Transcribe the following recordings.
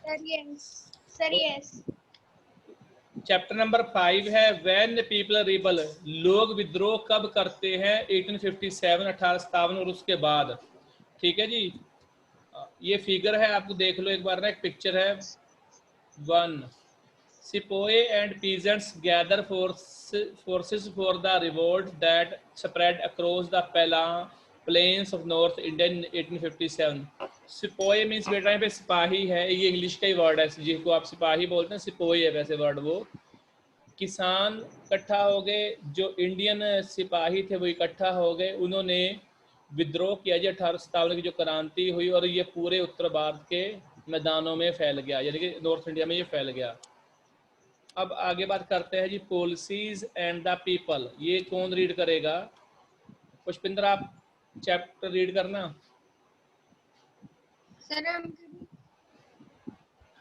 Sir, yes. Sir, yes. Chapter number 5 है when people rebel, लोग विद्रोह कब करते हैं, 1857 1857 और उसके बाद। ठीक है जी, ये फिगर है, आपको देख लो एक बार ना, एक पिक्चर है। 1 sepoys and peasants gather forces for the revolt that spread across the plains of North India in 1857। Sepoy means बेटा यहाँ पे सिपाही है, ये इंग्लिश का ही वर्ड है, जिसको आप सिपाही बोलते हैं सिपोए है वैसे वर्ड वो। किसान इकट्ठा हो गए, जो इंडियन सिपाही थे वो इकट्ठा हो गए, उन्होंने विद्रोह किया जी 1857 की जो क्रांति हुई, और ये पूरे उत्तर भारत के मैदानों में फैल गया, यानी कि नॉर्थ इंडिया में ये फैल गया। अब आगे बात करते हैं जी पॉलिसीज एंड द पीपल। ये कौन रीड करेगा? पुष्पिंदर आप चैप्टर रीड करना। Sir,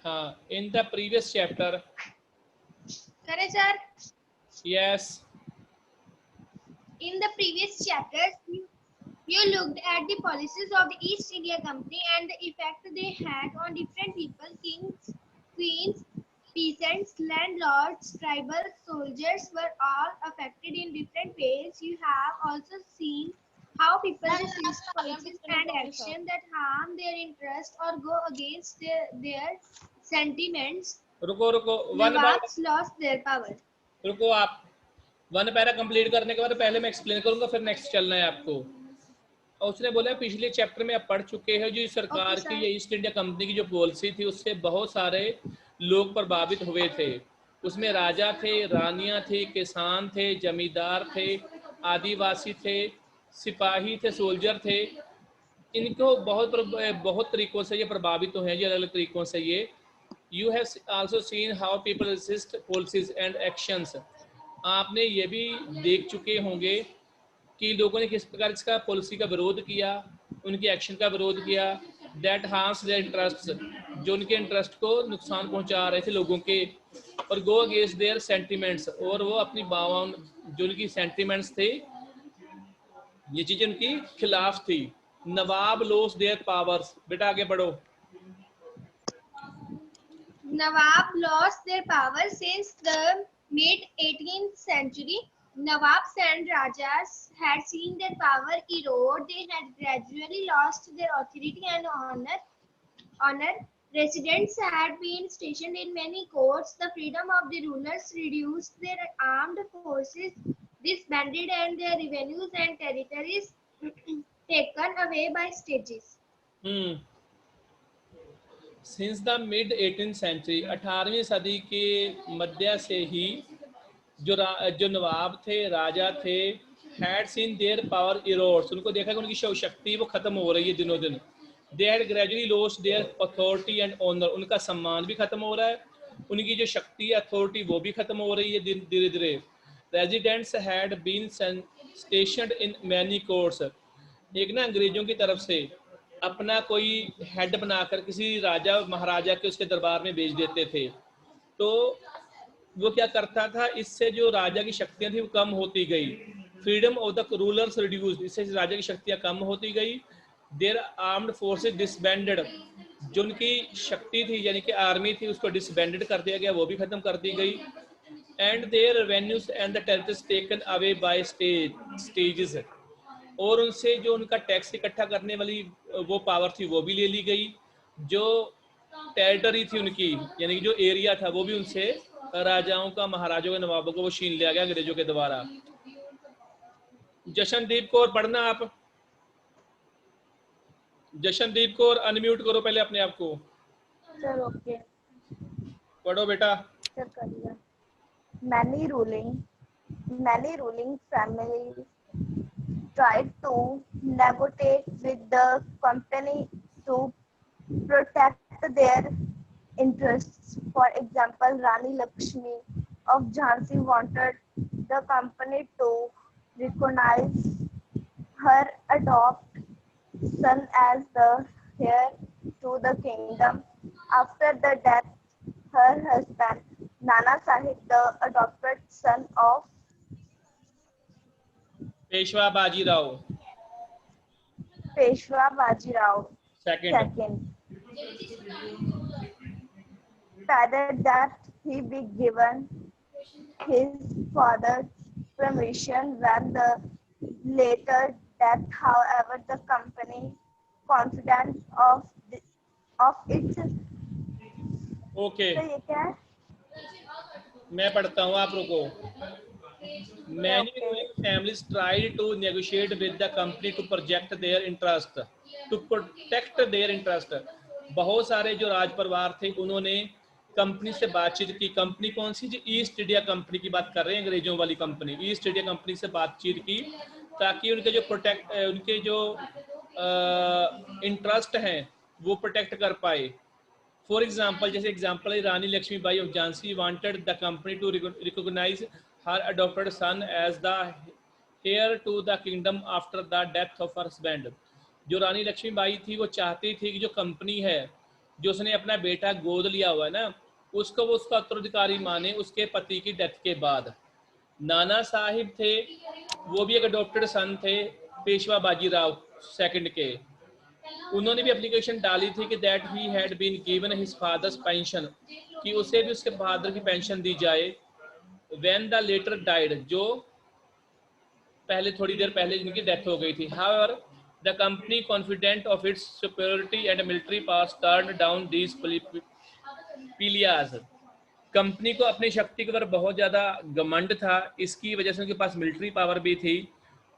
हाँ, in the previous chapter. correct, sir. Yes. In the previous chapters, you looked at the policies of the East India Company and the effect they had on different people, kings, queens, peasants, landlords, tribal soldiers were all affected in different ways. You have also seen how people resist policies and action that harm their interest or go against their sentiments. रुको रुको, Nawabs lost their power. रुको आप, 1 para complete करने के बाद पहले मैं explain करूंगा, फिर नेक्स्ट चलना है आपको। और उसने बोला पिछले चैप्टर में आप पढ़ चुके हैं, जो सरकार की ये ईस्ट इंडिया कंपनी की जो पॉलिसी थी उससे बहुत सारे लोग प्रभावित हुए थे। उसमें राजा थे, रानियां थी, किसान थे, जमींदार थे, आदिवासी थे, सिपाही थे, सोल्जर थे। इनको बहुत तरीकों से ये प्रभावित हुए हैं जी, अलग अलग तरीकों से ये। You have also seen how people resist policies and actions. आपने ये भी देख चुके होंगे कि लोगों ने किस प्रकार इसका पॉलिसी का विरोध किया, उनकी एक्शन का विरोध किया। दैट हार्म्स देयर इंटरेस्ट, जो उनके इंटरेस्ट को नुकसान पहुंचा रहे थे लोगों के, और गो अगेंस्ट देयर सेंटिमेंट्स, और वो अपनी जो उनकी सेंटिमेंट्स थे, ये चीजें उनकी खिलाफ थी। नवाब लॉस्ट देयर पावर्स, बेटा आगे बढ़ो। Nawab lost their power since the mid-18th century. Nawabs and Rajas had seen their power erode. They had gradually lost their authority and honor. Residents had been stationed in many courts. The freedom of the rulers reduced. Their armed forces disbanded and their revenues and territories taken away by stages. Since the mid 18th century, 18वीं सदी के मध्य से ही जो नवाब थे, राजा थे, had seen their power erodes, उनको देखा कि उनकी शक्ति वो खत्म हो रही है दिनों दिन। They had gradually lost their authority and honour, उनका सम्मान भी खत्म हो रहा है, उनकी जो शक्ति है, अथॉरिटी, वो भी खत्म हो रही है धीरे धीरे। Residents had been stationed in many courts, एक ना अंग्रेजों की तरफ से अपना कोई हेड बनाकर किसी राजा महाराजा के उसके दरबार में भेज देते थे। तो वो क्या करता था, इससे जो राजा की शक्तियां थी वो कम होती गई। Freedom of the rulers reduced, इससे राजा की शक्तियां कम होती गई। देयर आर्म्ड फोर्सेस डिसबैंडेड, जो उनकी शक्ति थी यानी कि आर्मी थी उसको डिसबैंडेड कर दिया गया, वो भी खत्म कर दी गई। And their revenues and the territories taken away by stages, और उनसे जो उनका टैक्स इकट्ठा करने वाली वो पावर थी वो भी ले ली गई। जो टेरिटरी थी उनकी, यानी कि जो एरिया था, वो भी उनसे राजाओं का, महाराजों के, नवाबों को वो छीन लिया गया अंग्रेजों के द्वारा। जशनदीप कौर पढ़ना आप, जशनदीप कौर अनम्यूट करो पहले अपने आप को। सर ओके, पढ़ो बेटा। सर करिए। Many ruling families tried to negotiate with the company to protect their interests. For example, Rani Lakshmi of Jhansi wanted the company to recognize her adopt son as the heir to the kingdom. After the death, her husband, Nana Sahib, the adopted son of Peshwa Bajirao Peshwa Bajirao second, II, father that he be given his father's permission when the later death. However, the company confidence of its okay तो ये क्या है? मैं पढ़ता हूँ, आप रुको। Many Okay. ruling families tried to negotiate with the company to protect their interest. To protect their interest. बहुत सारे जो राज परिवार थे उन्होंने कंपनी से बातचीत की। कंपनी कौन सी जी? ईस्ट इंडिया कंपनी की बात कर रहे हैं, अंग्रेजों वाली कंपनी। ईस्ट इंडिया कंपनी से बातचीत की ताकि उनके जो इंटरेस्ट हैं वो प्रोटेक्ट कर पाए। फॉर एग्जाम्पल, जैसे एग्जाम्पल है Rani Lakshmibai of Jhansi wanted the company to recognise her adopted son as the heir to the kingdom after the death of her husband. जो रानी लक्ष्मीबाई थी वो चाहती थी कि जो कंपनी है, जो उसने अपना बेटा गोद लिया हुआ है ना, उसको वो उसका उत्तराधिकारी माने उसके पति की डेथ के बाद। नाना साहिब थे, वो भी एक अडॉप्टेड सन थे पेशवा बाजीराव सेकंड के। उन्होंने भी एप्लीकेशन डाली थी कि that he had been given his father's pension, कि उसे भी उसके फादर की पेंशन दी जाए। व्हेन द लेटर डाइड, जो पहले थोड़ी देर पहले जिनकी डेथ हो गई थी। However the company confident of its security and military power turn down these pleas. Company को अपनी शक्ति के ऊपर बहुत ज़्यादा घमंड था, इसकी वजह से उनके पास मिलिट्री पावर भी थी।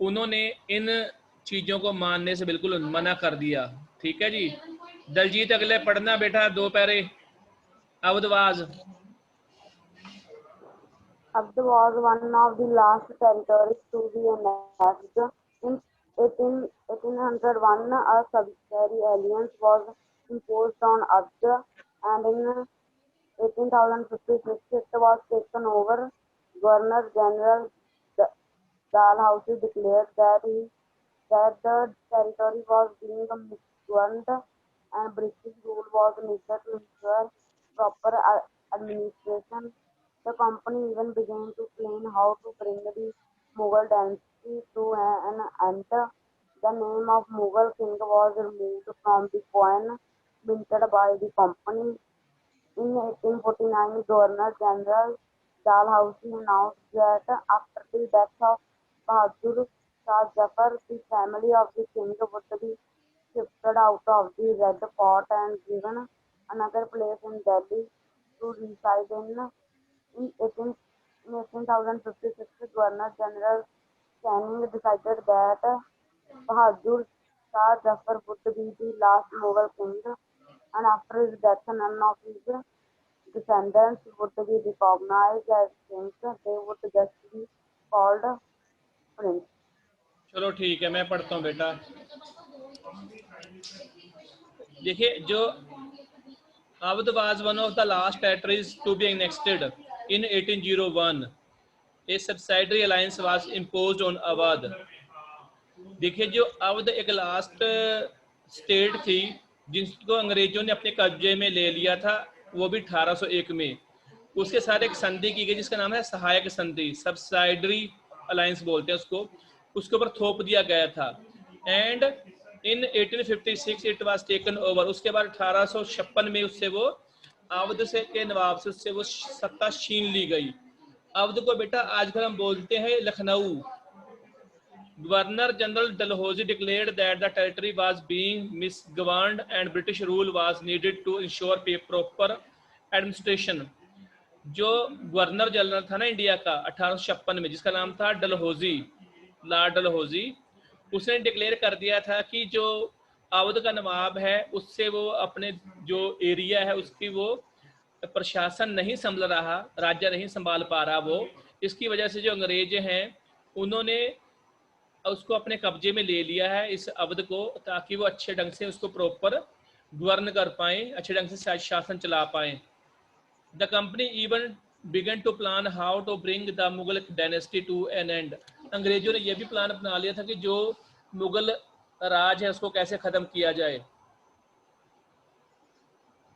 उन्होंने इन चीज़ों को मानने से बिल्कुल मना कर दिया। ठीक है जी। दलजीत अगले पढ़ना बेटा, दो पैरे अवधवाज। Abd was one of the last territories to be annexed. In 1801, a subsidiary alliance was imposed on Abd, and in 1856 it was taken over. Governor General Dalhousie declared that the territory was being misgoverned and British rule was needed to ensure proper administration. The company even began to plan how to bring the Mughal dynasty to an end. The name of Mughal king was removed from the coin minted by the company. In 1849, Governor General Dalhousie announced that after the death of Bahadur Shah Zafar, the family of the king would be shifted out of the Red Fort and given another place in Delhi to reside in. In 1856, Governor General Canning decided that Bahadur Shah Zafar would be the last Mughal king, and after his death, none of his descendants would be recognized as kings. They would just be called prince. चलो ठीक है, मैं पढ़ता हूँ बेटा। देखिए, जो Awadh was one of the last territories to be annexed. In 1801, a subsidiary alliance was imposed on Awadh. देखिए, जो अवध एक लास्ट स्टेट थी जिसको अंग्रेजों ने अपने कब्जे में ले लिया था, वो भी 1801 में। उसके साथ एक संधि की गई जिसका नाम है सहायक संधि, सब्सिडरी अलायंस बोलते हैं उसको। उसके ऊपर थोप दिया गया था। And in 1856 it was taken over. उसके बाद 1856 में उससे वो अवध से के नवाब से उससे वो सत्ता छीन ली गई। अवध को बेटा आजकल हम बोलते हैं Lucknow. Governor General Dalhousie declared that the territory was being misgoverned and British rule was needed to ensure proper administration. जो गवर्नर जनरल था ना इंडिया का 1856 में, जिसका नाम था डलहौजी, लॉर्ड डलहौजी, उसने डिक्लेयर कर दिया था कि जो अवध का नवाब है उससे वो अपने जो एरिया है उसकी वो प्रशासन नहीं संभाल रहा, राज्य नहीं संभाल पा रहा वो। इसकी वजह से जो अंग्रेज हैं उन्होंने उसको अपने कब्जे में ले लिया है इस अवध को, ताकि वो अच्छे ढंग से उसको प्रॉपर गवर्न कर पाएं, अच्छे ढंग से शासन चला पाएं। The company even began to plan how to bring the Mughal dynasty to an end. अंग्रेजों ने यह भी प्लान अपना लिया था कि जो मुगल राज है उसको कैसे खत्म किया जाए।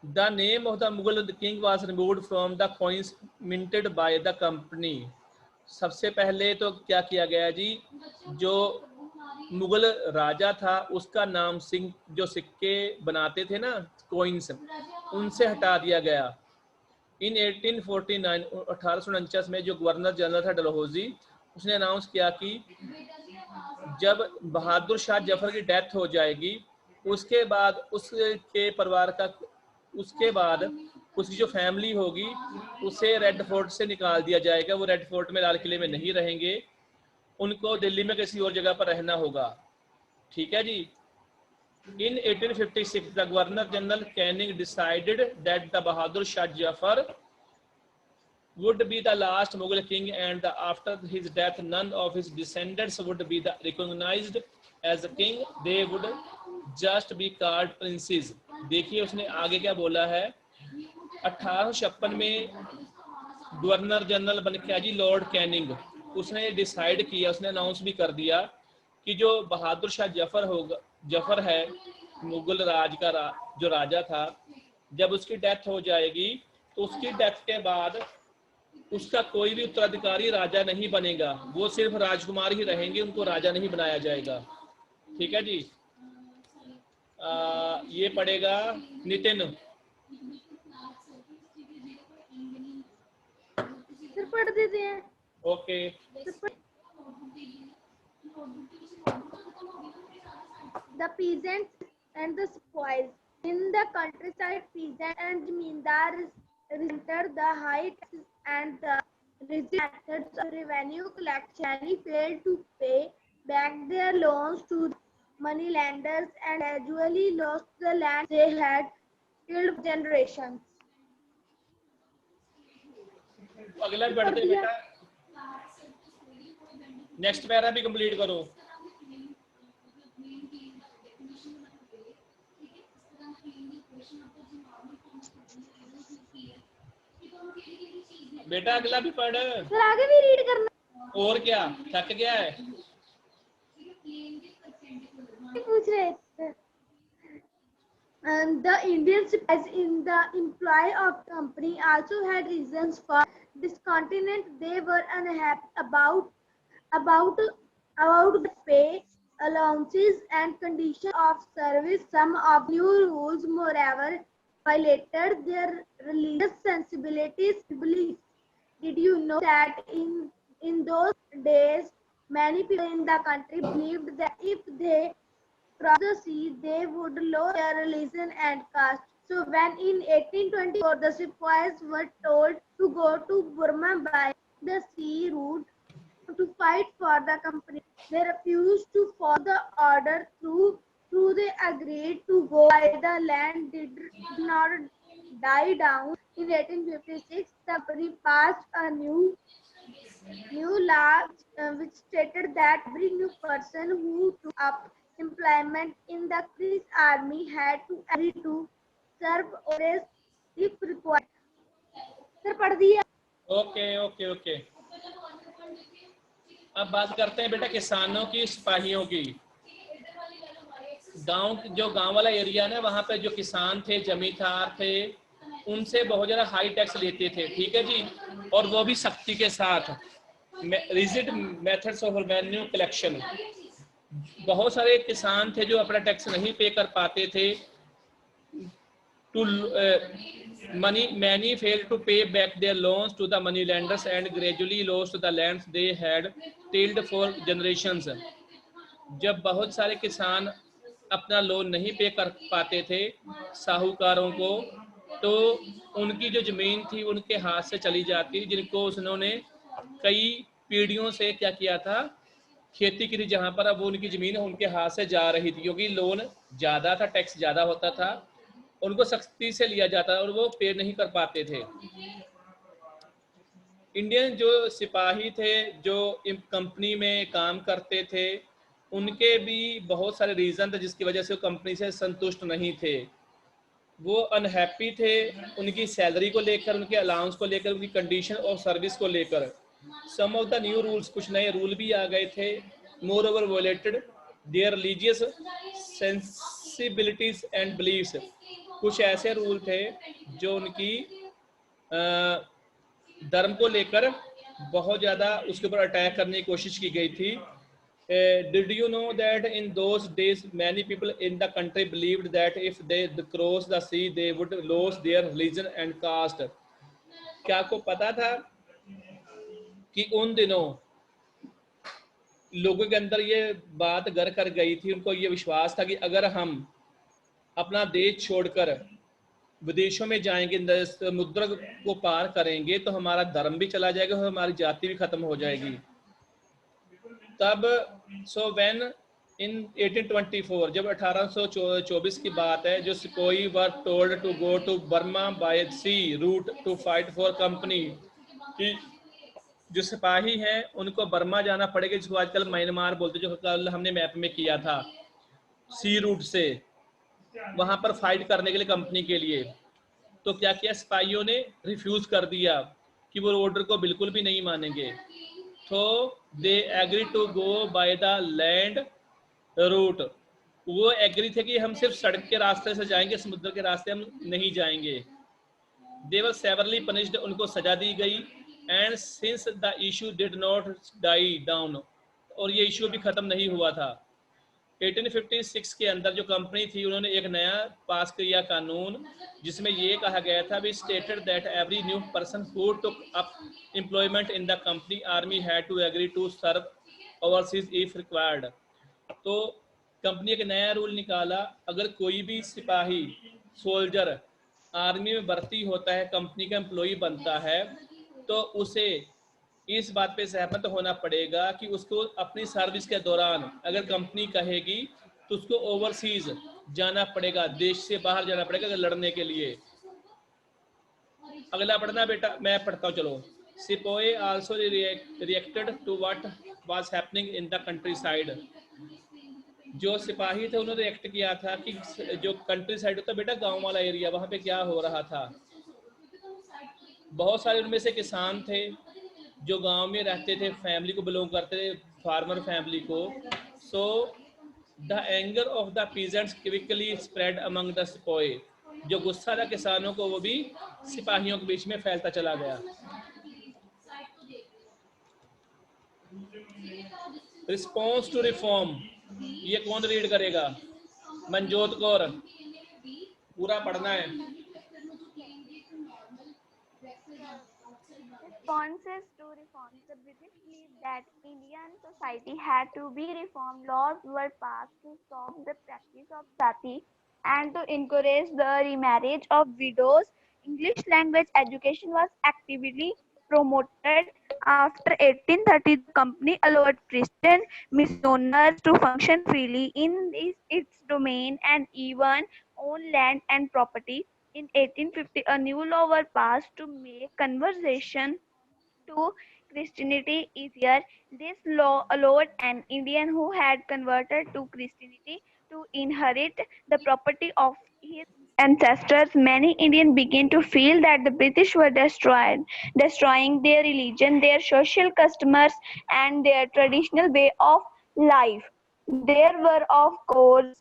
The name of the Mughal king was removed from the coins minted by the company. सबसे पहले तो क्या किया गया जी, जो मुगल राजा था उसका नाम सिंह, जो सिक्के बनाते थे ना कॉइन्स, उनसे हटा दिया गया। इन 1849 1849 में जो गवर्नर जनरल था डलहौजी, उसने अनाउंस किया कि जब बहादुर शाह जफर की डेथ हो जाएगी उसके बाद उसके परिवार का, उसके बाद उसकी जो फैमिली होगी उसे रेड फोर्ट से निकाल दिया जाएगा। वो रेड फोर्ट में, लाल किले में नहीं रहेंगे, उनको दिल्ली में किसी और जगह पर रहना होगा। ठीक है जी। In 1856, the Governor General Canning decided that the Bahadur Shah Jafar would be the last Mughal king, and after his death, none of his descendants would be recognized as a king. They would just be called princes. देखिए उसने आगे क्या बोला है। 1856 में governor general बन के जी Lord Canning, उसने डिसाइड किया, उसने अनाउंस भी कर दिया कि जो बहादुर शाह जफर होगा, जफर है मुगल राज का जो राजा था, जब उसकी डेथ हो जाएगी तो उसकी डेथ के बाद उसका कोई भी उत्तराधिकारी राजा नहीं बनेगा, वो सिर्फ राजकुमार ही रहेंगे, उनको राजा नहीं बनाया जाएगा। ठीक है जी। ये पढ़ेगा नितिन। सर पढ़ देते हैं। Okay. The peasants and the spoils. In the countryside, peasants and zamindars resented the high taxes and the rigid methods of revenue collection. Many failed to pay back their loans to moneylenders and gradually lost the land they had tilled for generations. अगला पढ़ते बेटा, next para भी complete करो। बेटा अगला भी पढ़। Sir आगे भी रीड करना। और क्या, थक गया है? पूछ रहे थे। And the Indians in the employ of company also had reasons for discontent. They were unhappy about the pay, allowances and conditions of service. Some of new rules, moreover, violated their religious sensibilities and beliefs. Did you know that in those days, many people in the country believed that if they crossed the sea, they would lose their religion and caste. So when in 1824 the sepoys were told to go to Burma by the sea route to fight for the company, they refused to follow the order through they agreed to go by the land did not die down. In 1856, the company passed a new law which stated that every new person who took up employment in the British Army had to agree to serve orders if required. Sir पढ़ दिया। Okay okay okay. अब बात करते हैं बेटा किसानों की, सिपाहियों की। जो गांव वाला एरिया ना, वहां पे जो किसान थे, जमींदार थे, उनसे बहुत ज्यादा हाई टैक्स लेते थे। ठीक है जी। और वो भी सख्ती के साथ, rigid methods of revenue collection. बहुत सारे किसान थे जो अपना टैक्स नहीं पे कर पाते थे। Many failed to pay back their loans to the moneylenders and gradually lost the lands they had tilled for generations. जब बहुत सारे किसान अपना लोन नहीं पे कर पाते थे साहूकारों को, तो उनकी जो जमीन थी उनके हाथ से चली जाती, जिनको उन्होंने कई पीढ़ियों से क्या किया था, खेती की थी, जहां पर अब वो उनकी जमीन उनके हाथ से जा रही थी, क्योंकि लोन ज्यादा था, टैक्स ज्यादा होता था, उनको सख्ती से लिया जाता और वो पे नहीं कर पाते थे। इंडियन जो सिपाही थे जो कंपनी में काम करते थे, उनके भी बहुत सारे रीजन थे जिसकी वजह से वो कंपनी से संतुष्ट नहीं थे। वो अनहैप्पी थे उनकी सैलरी को लेकर, उनके अलाउंस को लेकर, उनकी कंडीशन और सर्विस को लेकर। Some of the new rules, कुछ नए रूल भी आ गए थे। Moreover violated their religious sensibilities and beliefs. कुछ ऐसे रूल थे जो उनकी धर्म को लेकर बहुत ज़्यादा उसके ऊपर अटैक करने की कोशिश की गई थी। Did you know that in those days many people in the country believed that if they crossed the sea they would lose their religion and caste? क्या आपको पता था कि उन दिनों लोगों के अंदर ये बात घर कर गई थी, उनको ये विश्वास था कि अगर हम अपना देश छोड़कर विदेशों में जाएंगे, समुद्र को पार करेंगे, तो हमारा धर्म भी चला जाएगा और हमारी जाति भी खत्म हो जाएगी। तब व्हेन इन 1824, जब 1824 की बात है, जो sepoys were told to go to Burma by sea route to fight for company, कि जो सिपाही हैं उनको बर्मा जाना पड़ेगा, जिसको आजकल म्यांमार बोलते, जो कल हमने मैप में किया था, सी रूट से वहां पर फाइट करने के लिए कंपनी के लिए। तो क्या किया सिपाहियों ने, रिफ्यूज कर दिया कि वो ऑर्डर को बिल्कुल भी नहीं मानेंगे। तो they agree to go by the land route, वो एग्री थे कि हम सिर्फ सड़क के रास्ते से जाएंगे, समुद्र के रास्ते हम नहीं जाएंगे। दे वर सेवरली पनिश्ड, उनको सजा दी गई। And since the issue did not die down, और ये इशू भी खत्म नहीं हुआ था। 1856 के अंदर जो कंपनी थी, उन्होंने एक नया पास किया कानून, जिसमें ये कहा गया था, भी stated that every new person who took up employment in the company army had to agree to serve overseas if required. तो कंपनी एक नया रूल निकाला, अगर कोई भी सिपाही सोल्जर आर्मी में भर्ती होता है, कंपनी का एम्प्लॉय बनता है, तो उसे इस बात पे सहमत होना पड़ेगा कि उसको अपनी सर्विस के दौरान अगर कंपनी कहेगी तो उसको ओवरसीज जाना पड़ेगा, देश से बाहर जाना पड़ेगा अगर लड़ने के लिए। अगला पढ़ना बेटा, मैं पढ़ता हूँ, चलो। Sepoys also reacted to what was happening in the countryside, जो सिपाही थे उन्होंने रिएक्ट किया था कि जो कंट्री साइड होता है बेटा, गांव वाला एरिया, वहां पे क्या हो रहा था। बहुत सारे उनमें से किसान थे जो गांव में रहते थे, फैमिली को बिलोंग करते थे, फार्मर फैमिली को। So the anger of the peasants quickly spread among the sepoys, जो गुस्सा था किसानों को, वो भी सिपाहियों के बीच में फैलता चला गया। रिस्पॉन्स टू रिफॉर्म, ये कौन रीड करेगा? मनजोत कौर, पूरा पढ़ना है। Responses to reforms. The British believed that Indian society had to be reformed. Laws were passed to stop the practice of sati and to encourage the remarriage of widows. English language education was actively promoted. After 1830, the company allowed Christian missionaries to function freely in its domain and even own land and property. In 1850, a new law was passed to make conversion to Christianity easier. This law allowed an Indian who had converted to Christianity to inherit the property of his ancestors. Many Indians began to feel that the British were destroying their religion, their social customs, and their traditional way of life. There were, of course,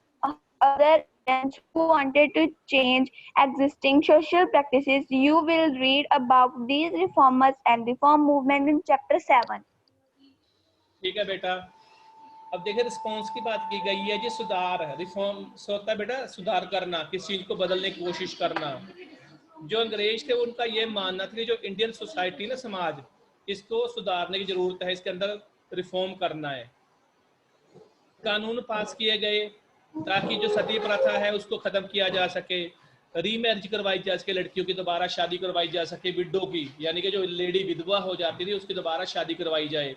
other Indians who wanted to change existing social practices. You will read about these reformers and reform movement in chapter 7. ठीक है बेटा। अब देखिए response की बात की गई है जी, सुधार है। रिफॉर्म होता है बेटा सुधार करना, किसी चीज को बदलने की कोशिश करना। जो अंग्रेज थे उनका ये मानना था कि जो इंडियन सोसाइटी ना, समाज, इसको सुधारने की जरूरत है, इसके अंदर रिफॉर्म करना है। कानून पास किए गए ताकि जो सती प्रथा है उसको खत्म किया जा सके, रीमैरिज करवाई जा सके, लड़कियों की दोबारा शादी करवाई जा सके, विडो की, यानी कि जो लेडी विधवा हो जाती थी उसकी दोबारा शादी करवाई जाए।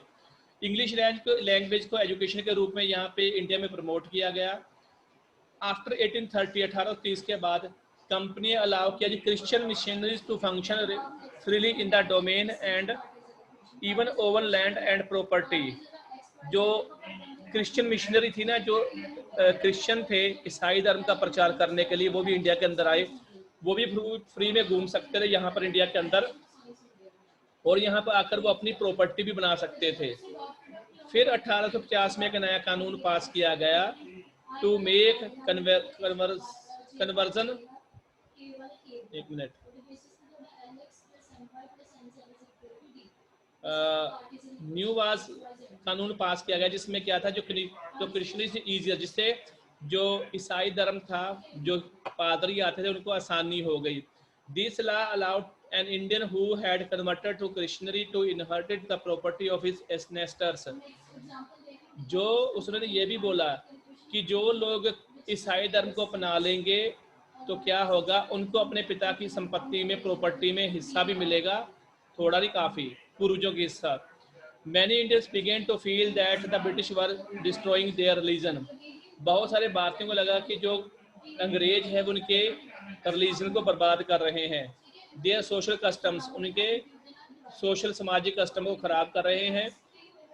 इंग्लिश लैंग्वेज को एजुकेशन के रूप में यहाँ पे इंडिया में प्रमोट किया गया। आफ्टर 1830 के बाद कंपनी अलाउ किया जी Christian missionaries to function freely in the domain and even over land and property. जो क्रिश्चियन मिशनरी थी ना, जो क्रिश्चियन थे, ईसाई धर्म का प्रचार करने के लिए, वो भी इंडिया के अंदर आए, वो भी फ्री में घूम सकते थे यहाँ पर इंडिया के अंदर, और यहाँ पर आकर वो अपनी प्रॉपर्टी भी बना सकते थे। फिर 1850 में एक नया कानून पास किया गया टू मेक कन्वर्जन, एक मिनट, न्यू वाज कानून पास किया गया, जिसमें क्या था, जो क्रिश्चियनिटी ईजियर, जिससे जो ईसाई धर्म था, जो पादरी आते थे उनको आसानी हो गई। This law allowed an Indian who had converted to Christianity to inherit the property of his ancestors. जो उसने ये भी बोला कि जो लोग ईसाई धर्म को अपना लेंगे तो क्या होगा, उनको अपने पिता की संपत्ति में, प्रॉपर्टी में हिस्सा भी मिलेगा, थोड़ा नहीं काफी, पूर्वजों की हिस्सा. Many Indians began to feel that the British were destroying their religion. बहुत सारे भारतीयों को लगा कि जो अंग्रेज है उनके रिलीजन को बर्बाद कर रहे हैं. Their social customs, उनके सोशल सामाजिक कस्टम को खराब कर रहे हैं,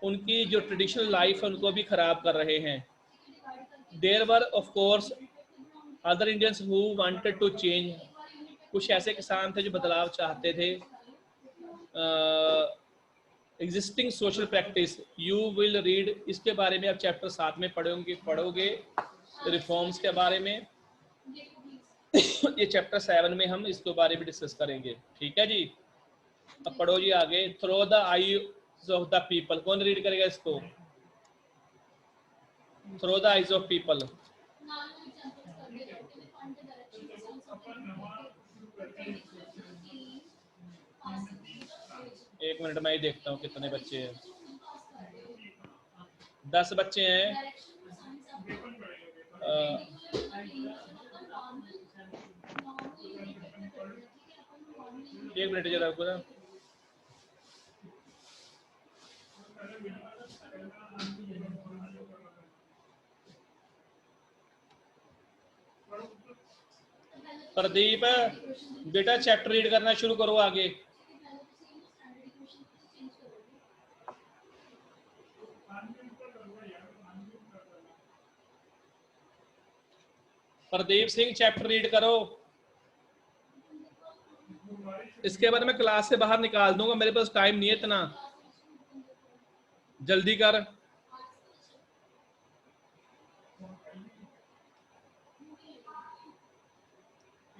उनकी जो ट्रेडिशनल लाइफ है उनको भी खराब कर रहे हैं. There were of course other Indians who wanted to change. कुछ ऐसे किसान थे जो बदलाव चाहते थे. Existing social practice, you will read, इसके बारे में आप चैप्टर 7 में पढ़ोगे रिफॉर्म्स के बारे में. ये चैप्टर 7 में हम इसके बारे में डिस्कस करेंगे. ठीक है जी. अब पढ़ो जी आगे. Through the eyes of the people, कौन रीड करेगा इसको? Through the eyes of people. एक मिनट मैं ही देखता हूँ कितने बच्चे हैं. 10 बच्चे हैं. एक मिनट जरा रुको ना. प्रदीप बेटा चैप्टर रीड करना शुरू करो आगे. प्रदीप सिंह चैप्टर रीड करो. इसके बाद मैं क्लास से बाहर निकाल दूंगा, मेरे पास टाइम नहीं है इतना. जल्दी कर.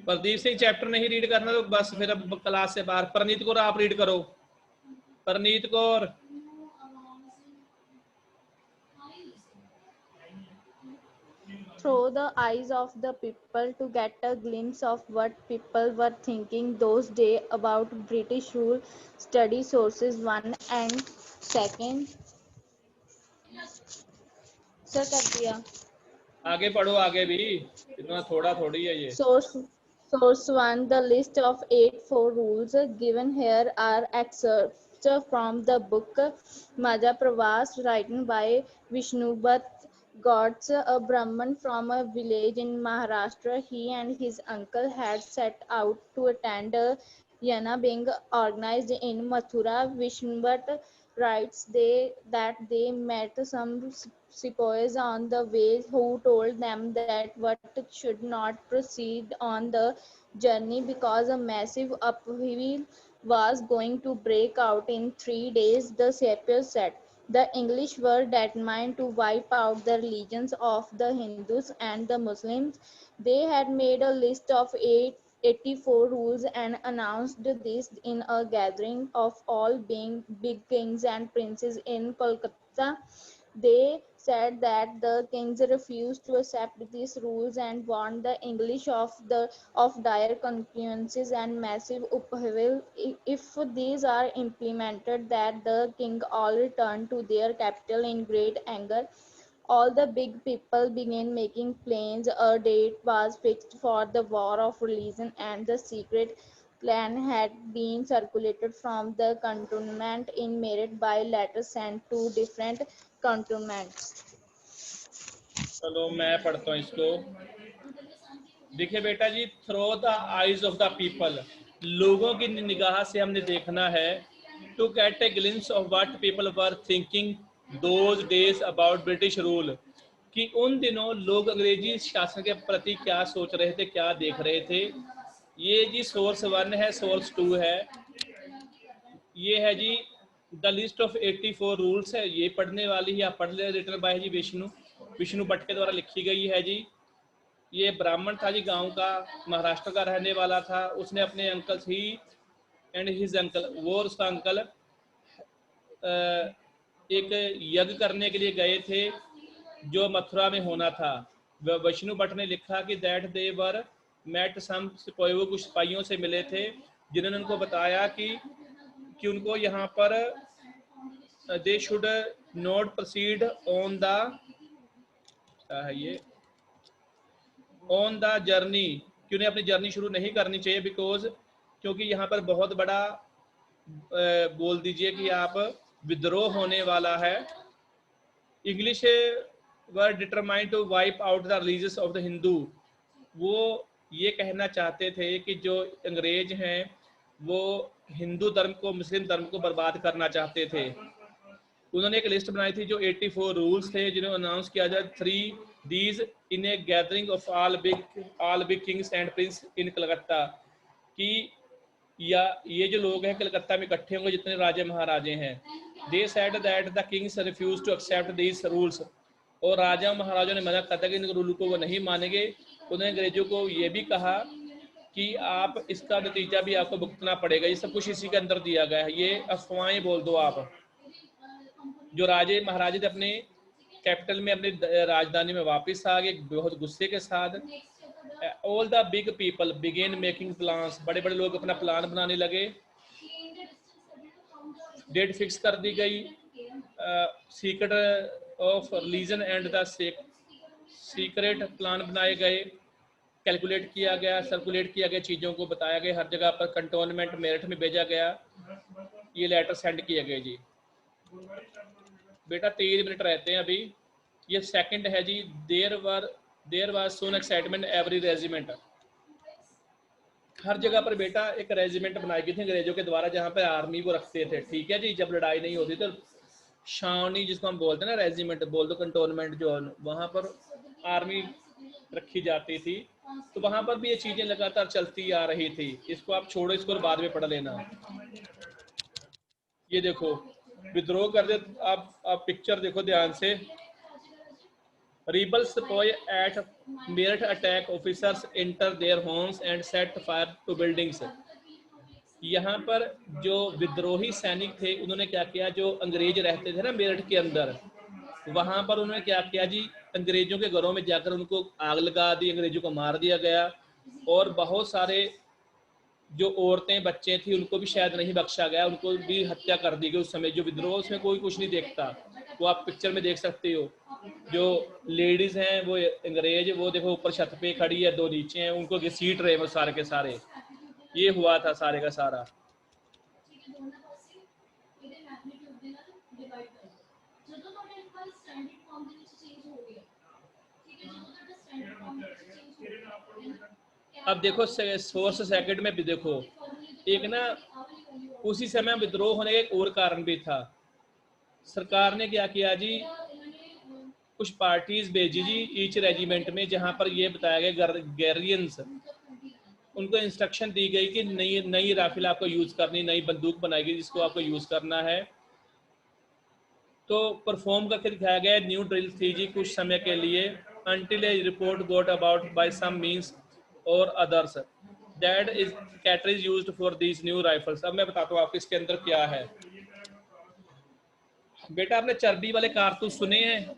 प्रदीप सिंह चैप्टर नहीं रीड करना तो बस फिर अब क्लास से बाहर. परनीत कौर आप रीड करो. Parneet Kaur. Through the eyes of the people to get a glimpse of what people were thinking those days about British rule. Study sources 1 and 2. Sir कर दिया. आगे पढ़ो, आगे भी इतना थोड़ा थोड़ी है ये. Source 1. The list of 84 rules given here are excerpts from the book Maja Pravas, written by Vishnubat God's, a Brahman from a village in Maharashtra. He and his uncle had set out to attend a Yana being organized in Mathura. Vishnubat writes that they met some sepoys on the way who told them that what should not proceed on the journey because a massive upheaval was going to break out in 3 days. The sepoys said the English were determined to wipe out the religions of the Hindus and the Muslims. They had made a list of 84 rules and announced this in a gathering of all being big kings and princes in Kolkata. They said that the kings refused to accept these rules and warned the English of dire consequences and massive upheaval if these are implemented. That the king all returned to their capital in great anger. All the big people began making plans. A date was fixed for the war of religion, and the secret plan had been circulated from the cantonment in merit by letters sent to different cantonments. चलो मैं पढ़ता हूँ इसको. देखिए बेटा जी, through the eyes of the people, लोगों की निगाह से हमने देखना है. To get a glimpse of what people were thinking those days about British rule, कि उन दिनों लोग अंग्रेजी शासन के प्रति क्या सोच रहे थे, क्या देख रहे थे. ये जी सोर्स 1 है, सोर्स 2 है. ये है जी द लिस्ट ऑफ 84 रूल्स है, ये पढ़ने वाली है, आप पढ़ ले. रिटन बाय जी विष्णु भट्ट के द्वारा लिखी गई है जी. ये ब्राह्मण था जी, गांव का, महाराष्ट्र का रहने वाला था. उसने अपने uncle he and his uncle, वो और उसका अंकल एक यज्ञ करने के लिए गए थे जो मथुरा में होना था. विष्णु भट्ट ने लिखा कि that they were met some सिपाही, वो कुछ सिपाहियों से मिले थे जिन्होंने उनको बताया कि उनको यहाँ पर they should not proceed on the, क्या है ये, ऑन द जर्नी, कि उन्हें अपनी जर्नी शुरू नहीं करनी चाहिए, बिकॉज क्योंकि यहाँ पर बहुत बड़ा बोल दीजिए कि आप विद्रोह होने वाला है। English were determined to wipe out the religious of the Hindu, वो ये कहना चाहते थे कि जो अंग्रेज हैं वो हिंदू धर्म को, मुस्लिम धर्म को बर्बाद करना चाहते थे। उन्होंने एक लिस्ट बनाई थी जो 84 रूल्स थे, जिन्हें अनाउंस किया जाए 3 these in a gathering of all big kings and prince in Calcutta, कि या ये जो लोग हैं कलकत्ता में इकट्ठे होंगे जितने राजे महाराजे हैं। They said that the kings refuse to accept these rules, और राजा महाराजों ने मना करता कि इन रूल को वो नहीं मानेंगे। उन्होंने अंग्रेजों को ये भी कहा कि आप इसका नतीजा भी आपको भुगतना पड़ेगा। ये सब कुछ इसी के अंदर दिया गया है, ये अफवाहें बोल दो आप। जो राजे महाराजे थे अपने कैपिटल में, अपनी राजधानी में वापस आ गए बहुत गुस्से के साथ। All the big people begin making plans, बड़े बड़े लोग अपना प्लान बनाने लगे। डेट फिक्स कर दी गई, secret of religion and the secret plan बनाए गए, कैलकुलेट किया गया, सर्कुलेट किया गया, चीज़ों को बताया गया, हर जगह पर कंटोनमेंट मेरठ में भेजा गया, ये लेटर सेंड किए गए जी। बेटा 3 मिनट रहते हैं अभी, ये सेकंड है जी। There was soon excitement every regiment, हर जगह पर बेटा एक रेजिमेंट बनाई गई थी अंग्रेजों के द्वारा, जहाँ पे आर्मी को रखते थे, ठीक है जी। जब लड़ाई नहीं होती तो छावनी जिसको हम बोलते हैं ना, रेजिमेंट बोल दो, कंटोनमेंट जो, वहाँ पर आर्मी रखी जाती थी। तो वहाँ पर भी ये चीज़ें लगातार चलती आ रही थी। इसको आप छोड़ो, इसको बाद में पढ़ लेना। ये देखो विद्रोह कर दे, आप पिक्चर देखो ध्यान से। Rebels deploy at Meerut, attack officers, enter their homes and set fire to buildings. यहाँ पर जो विद्रोही सैनिक थे उन्होंने क्या किया, जो अंग्रेज रहते थे ना मेरठ के अंदर, वहाँ पर उन्होंने क्या किया जी, अंग्रेजों के घरों में जाकर उनको आग लगा दी, अंग्रेजों को मार दिया गया। और बहुत सारे जो औरतें बच्चे थे उनको भी शायद नहीं बख्शा गया, उनको भी हत्या कर दी गई उस समय। जो विद्रोह उसमें कोई कुछ नहीं देखता, वो आप पिक्चर में देख सकते हो। जो लेडीज हैं वो अंग्रेज, वो देखो ऊपर छत पे खड़ी है, 2 नीचे हैं, उनको घसीट रहे वो सारे के सारे। ये हुआ था सारे का सारा। अब देखो सोर्स सेकंड में भी देखो, एक ना उसी समय विद्रोह होने का एक और कारण भी था। सरकार ने क्या किया जी, कुछ पार्टीज भेजी जी ईच रेजिमेंट में, जहां पर ये बताया गया गैरियंस, उनको इंस्ट्रक्शन दी गई कि नई राइफल आपको यूज करनी, नई बंदूक बनाई गई जिसको आपको यूज करना है। तो परफॉर्म करके दिखाया गया। न्यू ड्रिल थी जी कुछ समय के लिए, until a report got about by some means or others that is cartridge used for these new rifles। अब मैं बताता हूँ आपको इसके अंदर क्या है। बेटा आपने चर्बी वाले कारतूस सुने हैं?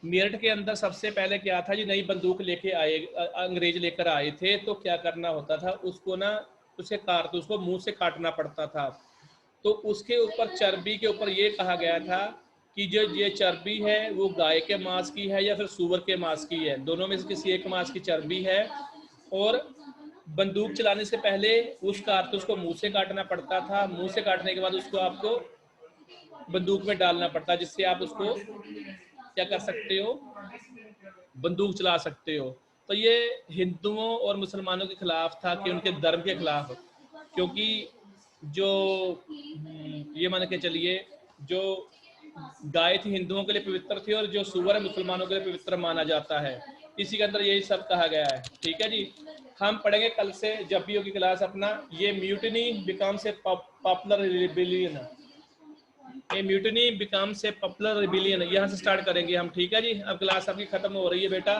मेरठ के अंदर सबसे पहले क्या था जी, नई बंदूक लेके आए, अंग्रेज लेकर आए थे, तो क्या करना होता था, उसको ना, उसे कारतूस को मुंह से काटना पड़ता था। तो उसके ऊपर चर्बी के ऊपर ये कहा गया था कि जो ये चर्बी है वो गाय के मांस की है या फिर सूअर के मांस की है, दोनों में से किसी एक मांस की चर्बी है। और बंदूक चलाने से पहले उस कारतूस को मुंह से काटना पड़ता था, मुंह से काटने के बाद उसको आपको बंदूक में डालना पड़ता, जिससे आप उसको क्या कर सकते हो, बंदूक चला सकते हो। तो ये हिंदुओं और मुसलमानों के खिलाफ था, कि उनके धर्म के खिलाफ, क्योंकि जो ये मान के चलिए, जो गाय थी हिंदुओं के लिए पवित्र थी और जो सूअर है मुसलमानों के लिए पवित्र माना जाता है। इसी के अंदर यही सब कहा गया है, ठीक है जी। हम पढ़ेंगे कल से जब भी होगी क्लास अपना, ये mutiny becomes a popular rebellion, ये mutiny becomes a popular rebellion, यहाँ से स्टार्ट करेंगे हम, ठीक है जी। अब क्लास आपकी खत्म हो रही है बेटा।